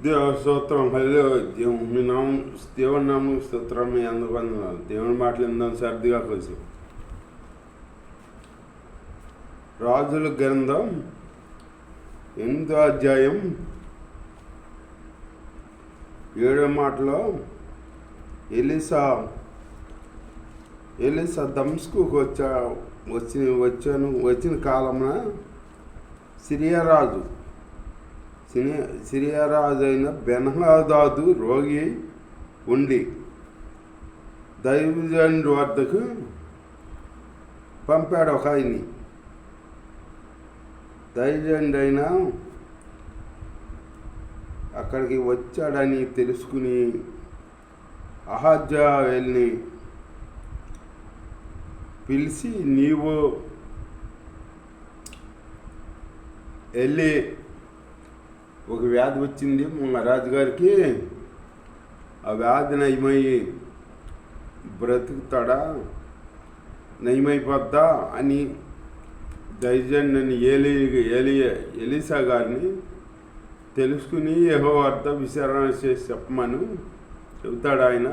దేవ స్తోత్రం. హలో మీ నామం, దేవుని నామం స్తోత్రం. మీ అందరూ వందనాలు. దేవుని మాటలు ఇందాం సర్దిగా కలిసి. రాజుల గ్రంథం 8వ అధ్యాయం 7వ మాటలో ఎలీసా దమస్కుకు వచ్చిన కాలమున సిరియా రాజు అయిన బెన్హదాదు రోగి ఉండి దైవజనుడి వద్దకు పంపాడు. ఒక ఆయన్ని దైవజనుడు అయినా అక్కడికి వచ్చాడని తెలుసుకుని అహజ్యాయేలుని పిలిచి, నీవు వెళ్ళి ఒక వ్యాధి వచ్చింది మా రాజుగారికి, ఆ వ్యాధి నయమయ్యి బ్రతుకుతాడా, నయమైపోద్దా అని దైవజనుని ఎలీసా గారిని తెలుసుకుని యెహోవా వద్ద విచారణ చేసి చెప్పమను చెబుతాడు ఆయన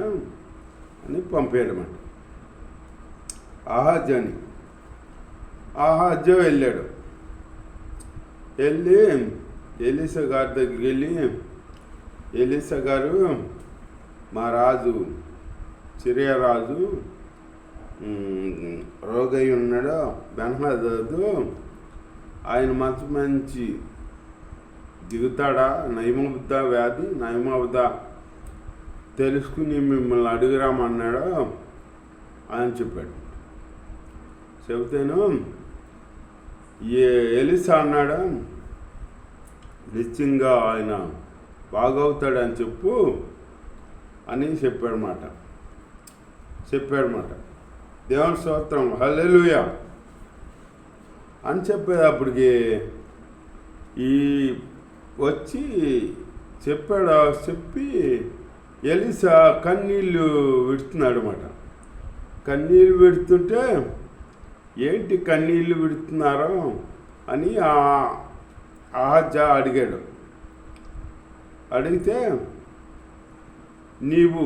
అని పంపేయడమాట. ఆహాజ్య వెళ్ళాడు. వెళ్ళి ఎలీసా గారి దగ్గరికి వెళ్ళి, ఎలీసా గారు, మా రాజు సిరియా రాజు రోగై ఉన్నాడు, బెన్హదదు, ఆయన మంచి దిగుతాడా, నయమవుద్దా, వ్యాధి నయమవుద్దా తెలుసుకుని మిమ్మల్ని అడుగురామన్నాడు అని చెప్పాడు. చెబితేను ఎలీసా అన్నాడు, నిశ్చయంగా ఆయన బాగవుతాడని చెప్పు అని చెప్పాడన్నమాట. దేవుని స్తోత్రం. హల్లెలూయా అని చెప్పేటప్పటికి వచ్చి చెప్పి ఎలీసా కన్నీళ్ళు విడుతున్నాడు అన్నమాట. కన్నీళ్ళు విడుతుంటే, ఏంటి కన్నీళ్ళు విడుతున్నారో అని అహజ్యా అడిగాడు. అడిగితే, నీవు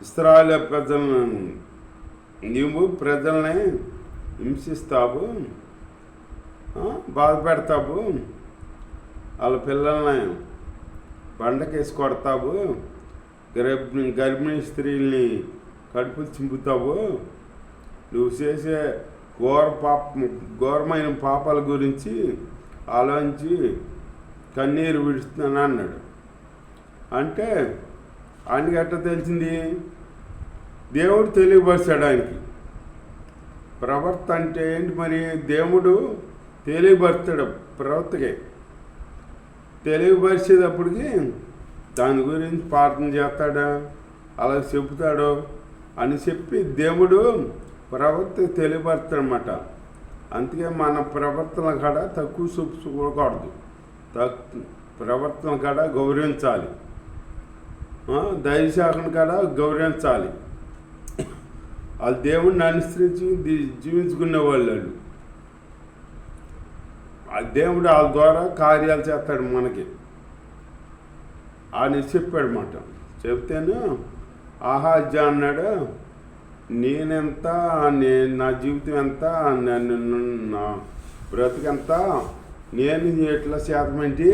ఇశ్రాయేలు ప్రజల్ని హింసిస్తావు, బాధ పెడతావు, వాళ్ళ పిల్లల్ని బండకేసి కొడతావు, గర్భిణీ స్త్రీల్ని కడుపులు చింపుతావు, నువ్వు చేసే ఘోరమైన పాపాల గురించి ఆలోచించి కన్నీరు విడుస్తున్నాను అన్నాడు. అంటే ఆయనకి ఎట్లా తెలిసింది? దేవుడు తెలియపరిచాడు ఆయనకి. ప్రవర్త అంటే ఏంటి మరి? దేవుడు తెలియపరుస్తాడు ప్రవర్తకే. తెలియపరిచేటప్పటికి దాని గురించి ప్రార్థన చేస్తాడా, అలా చెబుతాడు అని చెప్పి దేవుడు ప్రవర్త తెలియపరుస్తాడనమాట. అందుకే మన ప్రవర్తన కాడ తక్కువ చూపకూడదు, ప్రవర్తన కాడ గౌరవించాలి, దైవశాఖను కాడ గౌరవించాలి. వాళ్ళు దేవుడిని అనుసరించి జీవించుకునే వాళ్ళు. దేవుడు వాళ్ళ ద్వారా కార్యాలు చేస్తాడు మనకి అని చెప్పాడన్నమాట. చెప్తేను అహజ్యా అన్నాడు, నేనెంత, నా జీవితం ఎంత, నా బ్రతికెంత, నేను ఎట్లా శాతమేంటి,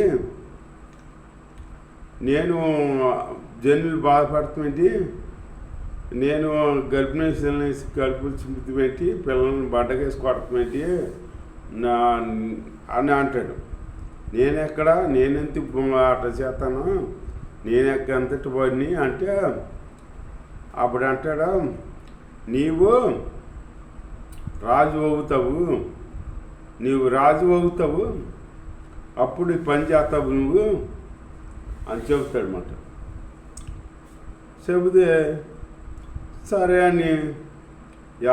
నేను జనులు బాధపడతామేంటి, నేను గర్భిణీని కడుపులు చింపుతామేంటి, పిల్లల్ని బడ్డకేసి కొడతామేంటి అని అంటాడు. నేనెంత అట్లా చేస్తాను, ఎంతటి వాడిని అంటే, అప్పుడు అంటాడు, నీవు రాజు అవుతావు, అప్పుడు పని చేస్తావు నువ్వు అని చెబుతాడన్నమాట. చెబితే సరే అని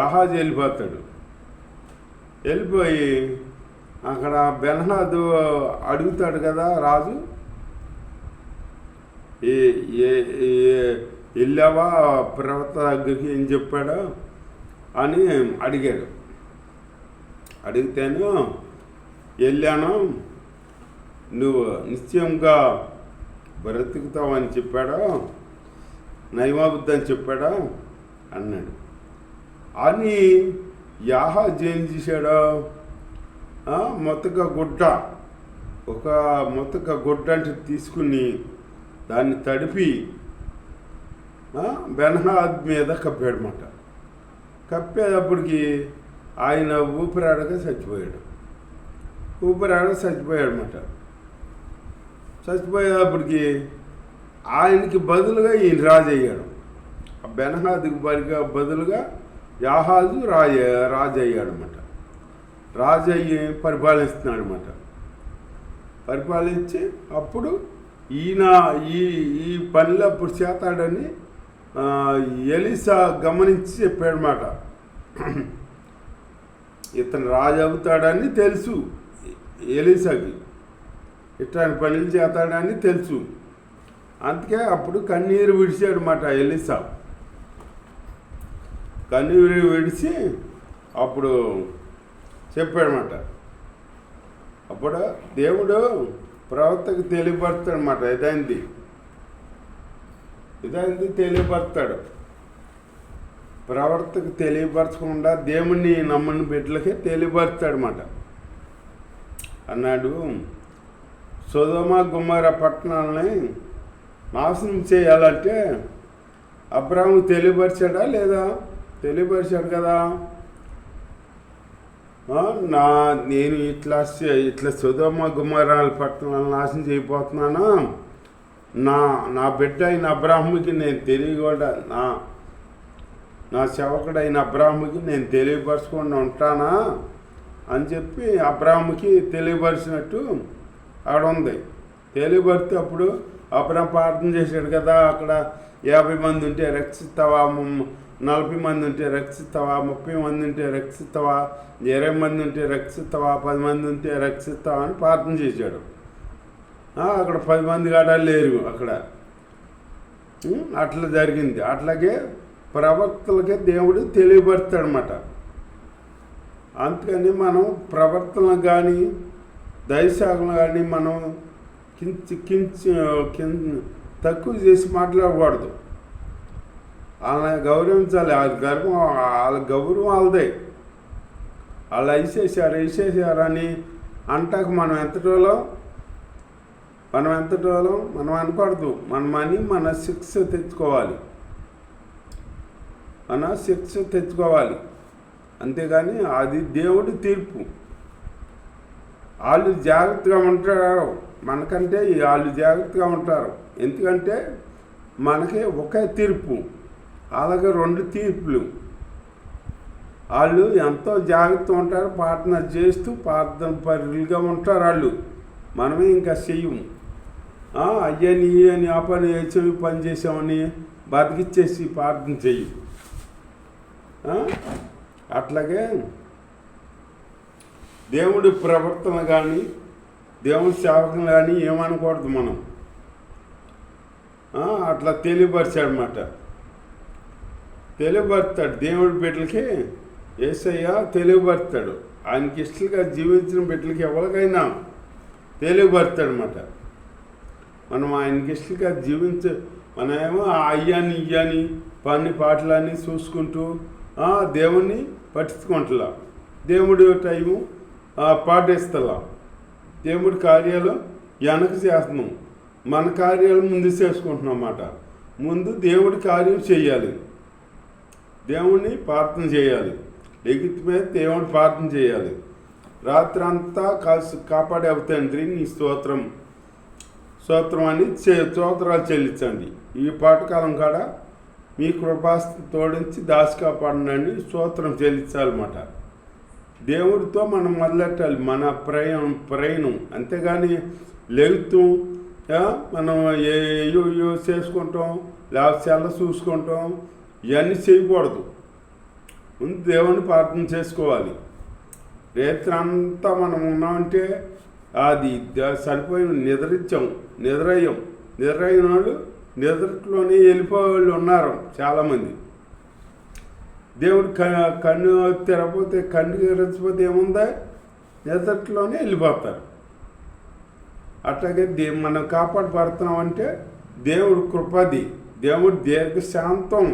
అహజ్యా వెళ్ళిపోయి అక్కడ బెన్హదదు అడుగుతాడు కదా రాజు, వెళ్ళావా ప్రవక్త దగ్గరికి, ఏం చెప్పాడో అని అడిగాడు. అడిగితేను వెళ్ళాను, నువ్వు నిశ్చయంగా బ్రతుకుతావని చెప్పాడా, నయమాబుద్ధి అని చెప్పాడా అన్నాడు. అని యాహాజు ఏం చేశాడు, మొత్తక గుడ్డ, ఒక మొత్తక గుడ్డ అంటే తీసుకుని దాన్ని తడిపి బెన్హదద్ మీద కప్పాడనమాట. కప్పేటప్పటికి ఆయన ఊపిరాడక చచ్చిపోయాడనమాట. చచ్చిపోయేటప్పటికి ఆయనకి బదులుగా ఈయన రాజు అయ్యాడు. బెన్హదద్కి బదులుగా యాహాజు రాజు అయ్యాడనమాట. రాజు అయ్యి పరిపాలిస్తున్నాడు అనమాట. పరిపాలించి అప్పుడు ఈయన ఈ పనిలో అప్పుడు చేస్తాడని ఎలీషా గమనించి చెప్పాడనమాట. ఇతను రాజు అవుతాడని తెలుసు ఎలీషాకి, ఇట్లాంటి పనులు చేస్తాడని తెలుసు. అందుకే అప్పుడు కన్నీరు విడిచాడనమాట ఎలీషా. కన్నీరు విడిచి అప్పుడు చెప్పాడనమాట. అప్పుడు దేవుడు ప్రవక్తకు తెలియపరుస్తాడనమాట. ఇదైంది తెలియపరుస్తాడు. ప్రవర్తకు తెలియపరచకుండా దేవుణ్ణి నమ్మని బిడ్డలకే తెలియపరుస్తాడనమాట. అన్నాడు, సొదొమ గొమొర్రా పట్టణాలని నాశనం చేయాలంటే అబ్రాహాము తెలియపరిచాడా లేదా? తెలియపరిచాడు కదా. నేను ఇట్లా సొదొమ గొమొర్రా పట్టణాలను నాశనం చేయబోతున్నాను, నా బిడ్డ అయిన అబ్రాహాముకి నేను తెలియకూడదా, నా సేవకుడైన అబ్రాహాముకి నేను తెలియపరచకుండా ఉంటానా అని చెప్పి అబ్రాహాముకి తెలియపరిచినట్టు అక్కడ ఉంది. తెలియపరిస్తే అప్పుడు అబ్రాహాం ప్రార్థన చేశాడు కదా, అక్కడ 50 మంది ఉంటే రక్షిస్తావా, 40 మంది ఉంటే రక్షిస్తావా, 30 మంది ఉంటే రక్షిస్తావా, 20 మంది ఉంటే రక్షిస్తావా, 10 మంది ఉంటే రక్షిస్తావా అని ప్రార్థన చేశాడు. అక్కడ 10 మంది కాడా లేరు అక్కడ. అట్లా జరిగింది. అట్లాగే ప్రవక్తలకే దేవుడు తెలియపరుస్తాడనమాట. అందుకని మనం ప్రవర్తనలు కానీ దైవసేవలను కానీ మనం తక్కువ చేసి మాట్లాడకూడదు. వాళ్ళని గౌరవించాలి. వాళ్ళ గౌరవం వాళ్ళదే. వాళ్ళు వేసేసారని అంటాక మనం ఎంతటోలో మనం అనకూడదు. మన శిక్ష తెచ్చుకోవాలి. అంతేగాని అది దేవుడి తీర్పు. వాళ్ళు జాగ్రత్తగా ఉంటారు మనకంటే, వాళ్ళు జాగ్రత్తగా ఉంటారు. ఎందుకంటే మనకి ఒకే తీర్పు, అలాగే 2 తీర్పులు. వాళ్ళు ఎంతో జాగ్రత్తగా ఉంటారు, ప్రార్థన చేస్తూ ప్రార్థన పరులుగా ఉంటారు వాళ్ళు. మనమే ఇంకా చెయ్యము. అయ్యని అని ఆ పని వేసాము, పని చేసామని బతికిచ్చేసి ప్రార్థన చెయ్యి. అట్లాగే దేవుడి ప్రవర్తన కానీ దేవుడి సేవకులు కానీ ఏమనకూడదు మనం. అట్లా తెలియపరిచాడనమాట. తెలియపరుస్తాడు దేవుడి బిడ్డలకి. యేసయ్య తెలియపరుస్తాడు. ఆయనకి ఇష్టలుగా జీవించిన బిడ్డలకి ఎవరికైనా తెలియపరుస్తాడనమాట. మనం ఆయనకి ఇష్టలుగా మనమేమో అయ్యాని ఇయ్యాని పని పాటలని చూసుకుంటూ దేవుణ్ణి పట్టించుకుంటలా, దేవుడి టైము పాటిస్తలా, దేవుడి కార్యాలు వెనక చేస్తున్నాం, మన కార్యాలు ముందు చేసుకుంటున్నాం అన్నమాట. ముందు దేవుడి కార్యం చేయాలి, దేవుణ్ణి ప్రార్థన చేయాలి, లెగిత్తిమే దేవుని ప్రార్థన చేయాలి. రాత్రి అంతా కాపాడే తండ్రి నీ స్తోత్రం అని స్తోత్రాలు చెల్లించండి. ఈ పాటకాలం కాడ మీ కృపాస్తి తోడించి దాచి కాపాడండి స్తోత్రం చెల్లించాలన్నమాట. దేవుడితో మనం మొదలెట్టాలి మన ప్రయాణం. అంతేగాని లెగుతూ మనం ఏయో చేసుకుంటాం, లేకపోతే చెల్ల చూసుకుంటాం, ఇవన్నీ చేయకూడదు. ముందు దేవుని ప్రార్థన చేసుకోవాలి. రేత్రి అంతా మనం ఉన్నామంటే అది సరిపోయిన నిద్రయ్యిన వాళ్ళు నిద్రలోనే వెళ్ళిపోయేవాళ్ళు ఉన్నారు చాలామంది. దేవుడు కన్ను తెరపోతే కన్ను తెరచిపోతే ఏముందా, నిద్రలోనే వెళ్ళిపోతారు. అట్లాగే మనం కాపాడబడుతున్నాం అంటే దేవుడు కృపది, దేవుడు దీర్ఘశాంతం.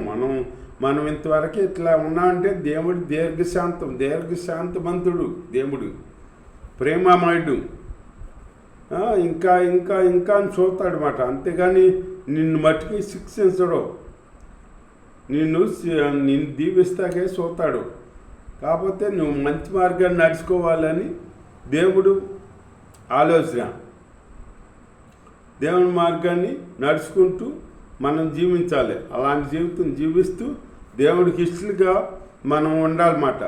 మనం ఇంతవరకు ఇట్లా ఉన్నామంటే దేవుడు దీర్ఘశాంతమంతుడు, దేవుడు ప్రేమమయుడు. ఇంకా ఇంకా ఇంకా అని చూస్తాడు అన్నమాట. అంతేగాని నిన్ను మట్టుకి శిక్షించడు, నిన్ను దీవిస్తాకే చూస్తాడు. కాకపోతే నువ్వు మంచి మార్గాన్ని నడుచుకోవాలని దేవుడు ఆలోచన. దేవుని మార్గాన్ని నడుచుకుంటూ మనం జీవించాలి. అలాంటి జీవితం జీవిస్తూ దేవుడికి ఇష్టలుగా మనం ఉండాలన్నమాట.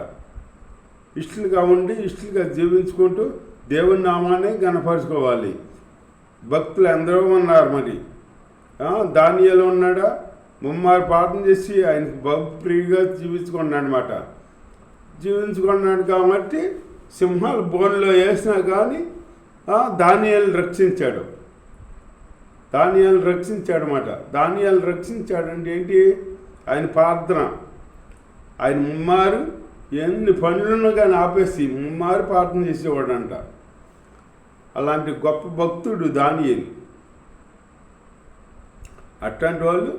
ఇష్టలుగా ఉండి ఇష్టలుగా జీవించుకుంటూ దేవుని నామాన్ని గణపరుచుకోవాలి. భక్తులు ఎందరో ఉన్నారు. మరి దానియేలు ఉన్నాడా, ముమ్మారు ప్రార్థన చేసి ఆయనకి భక్తిగా జీవించుకున్నాడు కాబట్టి సింహాల బోన్లో వేసినా కానీ దానియేలు రక్షించాడు అన్నమాట. దానియేలు రక్షించాడంటే ఏంటి? ఆయన ప్రార్థన. ఆయన ముమ్మారు ఎన్ని పనులను కానీ ఆపేసి ముమ్మారు ప్రార్థన చేసేవాడంట. అలాంటి గొప్ప భక్తుడు దానియేలు. అట్లాంటి వాళ్ళు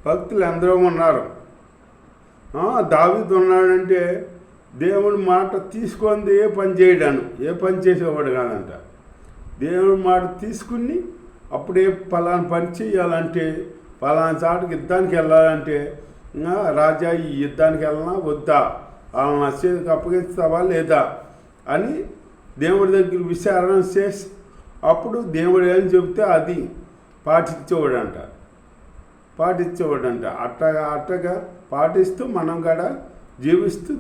భక్తులు ఎందరో ఉన్నారు. దావీదు ఉన్నాడంటే దేవుడి మాట తీసుకుంది ఏ పని చేసేవాడు కాదంట. దేవుడి మాట తీసుకుని అప్పుడే పలానా పని చేయాలంటే, పలానా చాటుకి యుద్ధానికి వెళ్ళాలంటే, రాజా ఈ యుద్ధానికి వెళ్ళనా వద్దా, వాళ్ళని నా చేతికి అప్పగిస్తావా లేదా అని దేవుడి దగ్గర విచారణ చేసి అప్పుడు దేవుడు ఏం చెబితే అది పాటించేవాడంట. అట్టగా పాటిస్తూ మనం కూడా జీవిస్తూ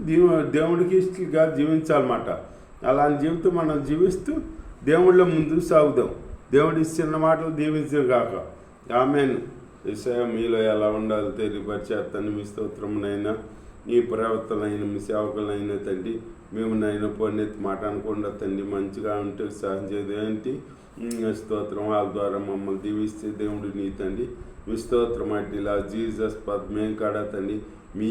దేవుడికి ఇష్టంగా జీవించాలన్నమాట. అలాంటి జీవితం మనం జీవిస్తూ దేవుళ్ళ ముందుకు సాగుదాం. దేవుడి చిన్న మాటలు దీవించరు కాక. ఆమేన్. యేసయ్య మీలో ఎలా ఉండాలో తెలియపరిచేస్తాను. మీ స్తోత్రమునైనా నీ ప్రవర్తనైన మీ సేవకులైన తండ్రి, మేము నైనా పొన్నెత్తి మాట అనకుండా తండ్రి మంచిగా ఉంటే సహాయం చేయదు ఏంటి స్తోత్రం. వాళ్ళ ద్వారా మమ్మల్ని దీవిస్తే దేవుడు నీ తండ్రి మీ స్తోత్రం అట్టిలా జీసస్ పద్మేం కాడా తండ్రి మీ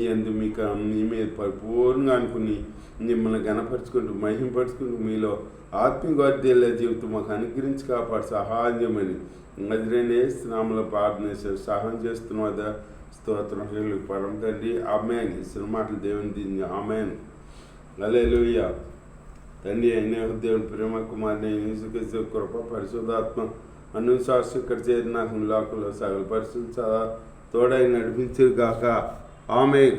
మీద పరిపూర్ణంగా అనుకుని మిమ్మల్ని గణపరుచుకుంటూ మహింపరుచుకుంటూ మీలో ఆత్మీయ వర్ధిల్లే జీవితం మాకు అనుగ్రహించి కాపాడు సహాయం చేయమని నజరేయుని యేసునామములో ప్రార్థన చేశారు. సహాయం చేస్తున్నదా స్తోత్రం పరం తండ్రి. ఆమేన్. ఇచ్చిన మాటలు దేవుని దీన్ని ఆమేన్. హల్లెలూయా. తండ్రి అయిన దేవుని ప్రేమ కుమారుని యేసుక్రీస్తు కృప పరిశుద్ధాత్మ అనుశాస్త్ర ఇక్కడ చేరిన లోకంలో సగల పరిశుద్ధ తోడై నడిపించరు గాక. ఆమేన్.